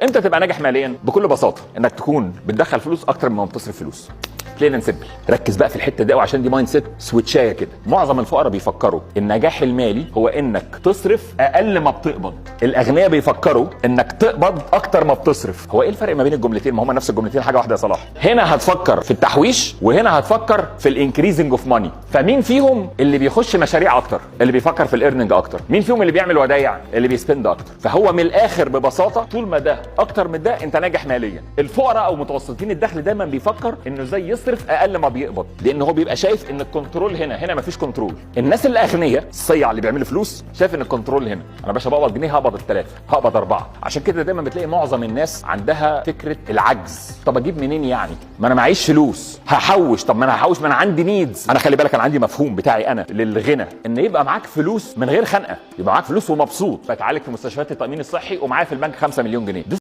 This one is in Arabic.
امتى تبقى ناجح ماليا؟ بكل بساطه انك تكون بتدخل فلوس اكتر مما بتصرف فلوس. بلين اند سيمبل. ركز بقى في الحته دي وعشان دي مايند سيت سويتشايه كده. معظم الفقراء بيفكروا النجاح المالي هو انك تصرف اقل ما بتقبض، الاغنياء بيفكروا انك تقبض اكتر ما بتصرف. هو ايه الفرق ما بين الجملتين؟ ما هم نفس الجملتين، حاجه واحده يا صلاح. هنا هتفكر في التحويش وهنا هتفكر في الانكريزنج اوف ماني. فمين فيهم اللي بيخش مشاريع اكتر؟ اللي بيفكر في الايرنينج اكتر. مين فيهم اللي بيعمل ودايع؟ اللي بيسبند اكتر. فهو من الاخر ببساطه طول ما ده اكتر من ده انت ناجح ماليا. الفقراء او متوسطين الدخل دايما بيفكر انه ازاي يصرف اقل ما بيقبض، لان هو بيبقى شايف ان الكنترول هنا مفيش كنترول. الناس الاغنياء الصيع اللي بيعملوا فلوس شايف ان الكنترول هنا، انا باشا بقبض جنيه هقبض الثلاثه، هقبض اربعه. عشان كده دايما بتلاقي معظم الناس عندها فكره العجز. طب اجيب منين يعني؟ ما انا معيش فلوس، هحوش. طب ما انا هحوش، ما انا عندي نيدز. انا خلي بالك انا عندي مفهوم بتاعي انا للغنى ان يبقى معاك فلوس من غير خنقه، يبقى معاك فلوس ومبسوط، بتعالج في مستشفيات التامين الصحي ومعايا في البنك 5 مليون جنيه.